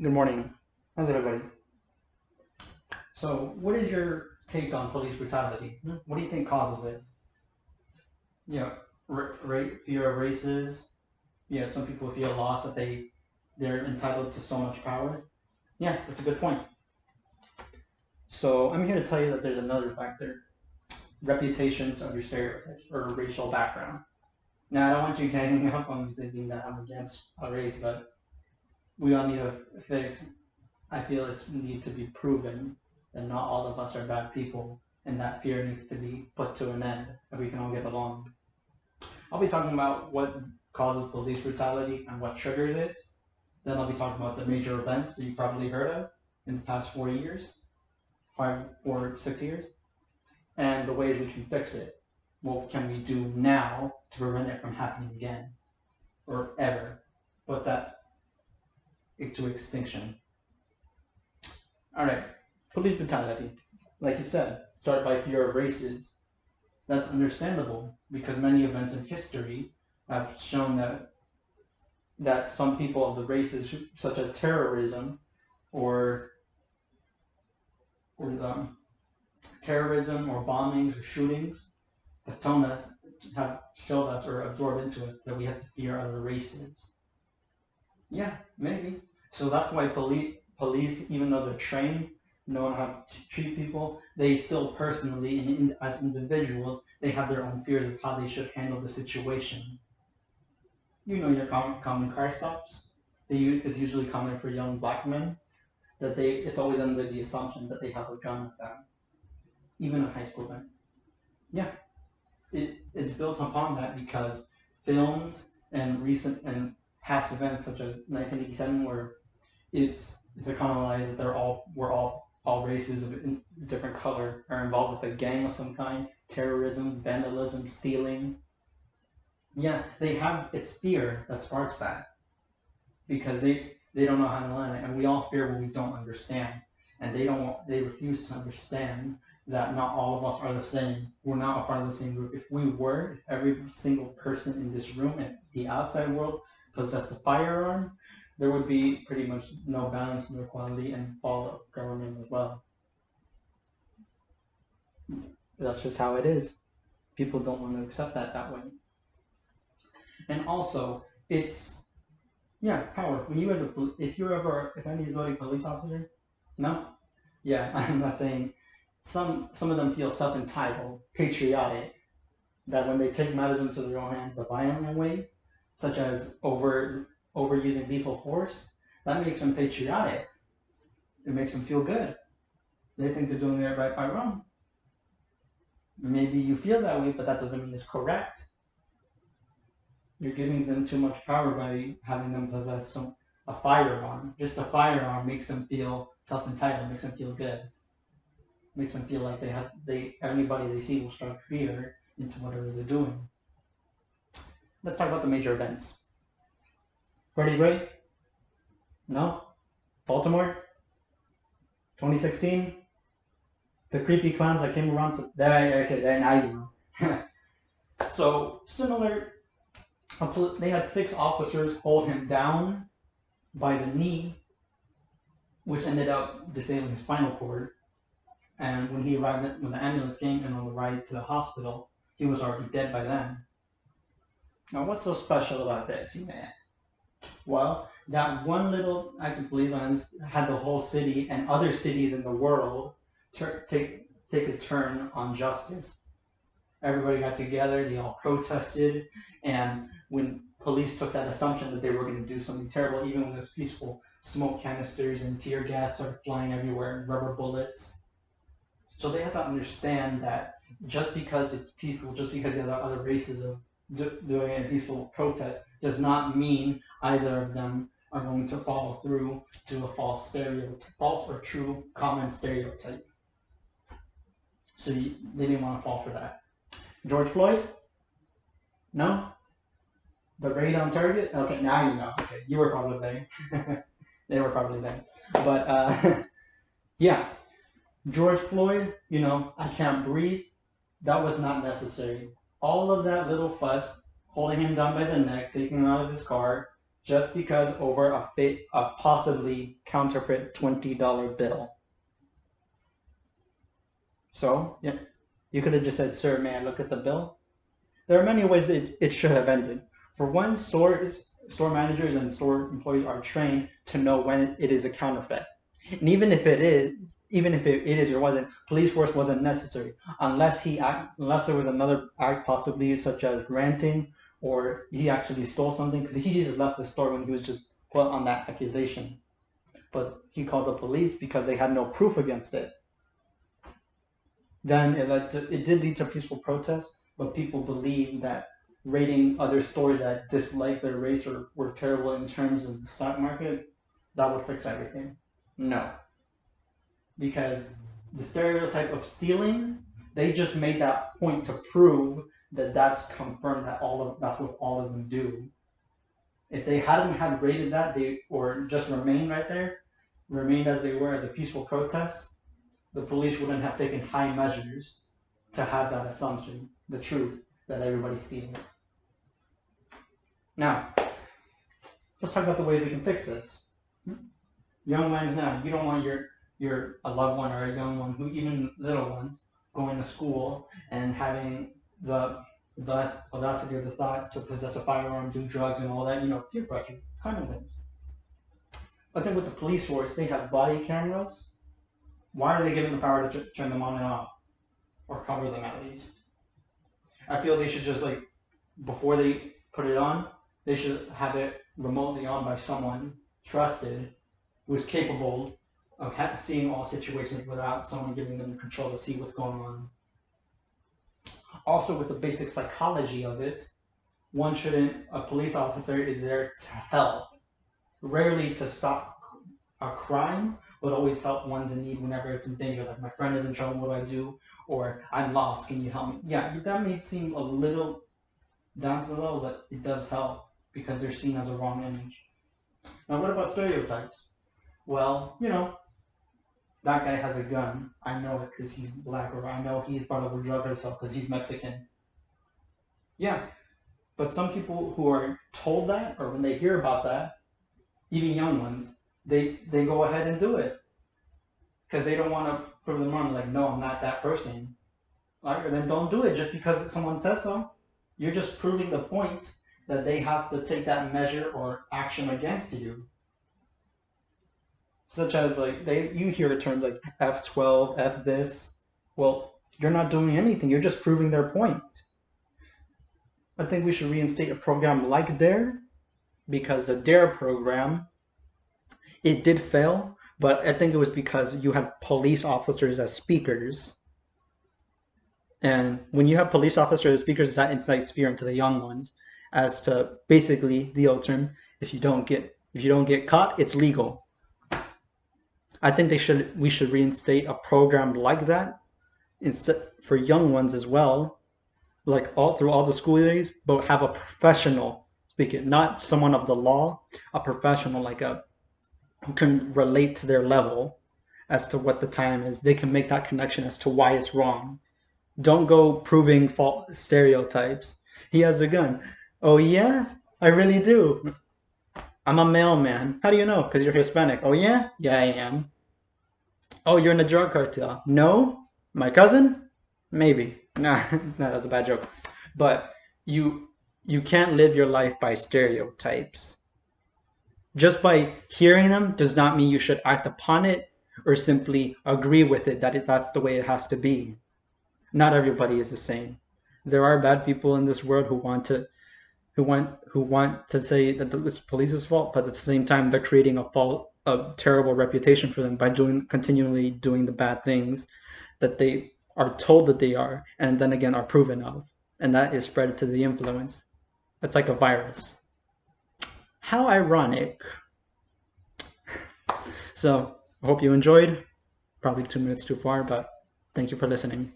Good morning. How's everybody? So, what is your take on police brutality? What do you think causes it? Yeah, fear of races. Yeah, some people feel lost that they're entitled to so much power. Yeah, that's a good point. So, I'm here to tell you that there's another factor: reputations of your stereotypes or racial background. Now, I don't want you hanging up on me thinking that I'm against a race, but we all need a fix. I feel it's need to be proven that not all of us are bad people, and that fear needs to be put to an end, and we can all get along. I'll be talking about what causes police brutality and what triggers it. Then I'll be talking about the major events that you've probably heard of in the past 4 years, 6 years, and the ways we can fix it. What can we do now to prevent it from happening again or ever? Put that to extinction. All right, police brutality. Like you said, start by fear of races. That's understandable because many events in history have shown that some people of the races, such as terrorism or or the terrorism or bombings or shootings, have showed us or absorbed into us that we have to fear other races. Yeah, maybe. So that's why police, even though they're trained, know how to treat people, they still personally and as individuals, they have their own fears of how they should handle the situation. You know your common car stops. It's usually common for young black men that it's always under the assumption that they have a gun with them, even a high school gun. Yeah, it's built upon that because films and recent and past events such as 1987, where it's iconized that we're all races of different color are involved with a gang of some kind, terrorism, vandalism, stealing. Yeah, they have it's fear that sparks that because they don't know how to learn it, and we all fear what we don't understand, and they refuse to understand that not all of us are the same. We're not a part of the same group. If we were, if every single person in this room and the outside world possessed a firearm, there would be pretty much no balance, no equality, and fall of government as well. That's just how it is. People don't want to accept that way. And also, it's yeah, power. When you as a if anybody police officer, no, yeah, I'm not saying some of them feel self-entitled, patriotic, that when they take matters into their own hands the violent way, such as overusing lethal force, that makes them patriotic. It makes them feel good. They think they're doing it right by wrong. Maybe you feel that way, but that doesn't mean it's correct. You're giving them too much power by having them possess a firearm. Just a firearm makes them feel self-entitled, makes them feel good, makes them feel like anybody they see will strike fear into whatever they're doing. Let's talk about the major events. Freddie Gray? No? Baltimore? 2016? The creepy clowns that came around. There, now you know. So, similar, they had 6 officers hold him down by the knee, which ended up disabling his spinal cord. And when when the ambulance came and on the ride to the hospital, he was already dead by then. Now, what's so special about this, you may ask? Well, that one little act of police had the whole city and other cities in the world take a turn on justice. Everybody got together, they all protested, and when police took that assumption that they were going to do something terrible, even when it was peaceful, smoke canisters and tear gas started flying everywhere, and rubber bullets. So they have to understand that just because it's peaceful, just because there are other races of doing a peaceful protest, does not mean either of them are going to follow through to a false or true common stereotype. So they didn't want to fall for that. George Floyd? No? The raid on Target? Okay, now you know. Okay, you were probably there. They were probably there. But yeah, George Floyd, I can't breathe. That was not necessary. All of that little fuss, holding him down by the neck, taking him out of his car, just because over a possibly counterfeit $20 bill. So, yeah, you could have just said, "Sir, may I look at the bill?" There are many ways it should have ended. For one, store managers and store employees are trained to know when it is a counterfeit. And even if it is or wasn't, police force wasn't necessary unless there was another act, possibly such as ranting, or he actually stole something, because he just left the store when he was just put on that accusation. But he called the police because they had no proof against it. Then it did lead to peaceful protests, but people believe that raiding other stores that dislike their race or were terrible in terms of the stock market, that would fix everything. No. Because the stereotype of stealing, they just made that point to prove that that's confirmed that that's what all of them do. If they hadn't had raided that, or just remained right there, remained as they were as a peaceful protest, the police wouldn't have taken high measures to have that assumption, the truth, that everybody steals. Now, let's talk about the ways we can fix this. Young minds now, you don't want a loved one or a young one, who even little ones, going to school and having the audacity of the thought to possess a firearm, do drugs and all that, peer pressure, kind of things. But then with the police force, they have body cameras. Why are they given the power to turn them on and off? Or cover them at least? I feel they should just, before they put it on, they should have it remotely on by someone trusted who is capable of seeing all situations without someone giving them the control to see what's going on. Also, with the basic psychology of it, a police officer is there to help, rarely to stop a crime, but always help one's in need whenever it's in danger. Like, my friend is in trouble, what do I do? Or, I'm lost, can you help me? Yeah, that may seem a little down to the level, but it does help because they're seen as a wrong image. Now, what about stereotypes? Well, that guy has a gun. I know it because he's black, or I know he's part of a drug cartel because he's Mexican. Yeah, but some people who are told that, or when they hear about that, even young ones, they go ahead and do it because they don't want to prove them wrong. Like, no, I'm not that person. Or then don't do it just because someone says so. You're just proving the point that they have to take that measure or action against you. Such as, you hear terms like F12, F this. Well, you're not doing anything. You're just proving their point. I think we should reinstate a program like DARE, because the DARE program, it did fail, but I think it was because you had police officers as speakers. And when you have police officers as speakers, that incites fear into the young ones, as to basically the old term, if you don't get caught, it's legal. I think we should reinstate a program like that for young ones as well, through all the school days, but have a professional speaking, not someone of the law, a professional, who can relate to their level as to what the time is. They can make that connection as to why it's wrong. Don't go proving false stereotypes. He has a gun. Oh yeah? I really do. I'm a mailman. How do you know? Because you're Hispanic. Oh yeah? Yeah, I am. Oh, you're in a drug cartel. No? My cousin? Maybe. Nah, that's a bad joke. But you can't live your life by stereotypes. Just by hearing them does not mean you should act upon it or simply agree with it that that's the way it has to be. Not everybody is the same. There are bad people in this world who want to say that it's police's fault, but at the same time they're creating a terrible reputation for them by continually doing the bad things that they are told that they are, and then again are proven of, and that is spread to the influence. It's like a virus. How ironic. So I hope you enjoyed. Probably 2 minutes too far, but thank you for listening.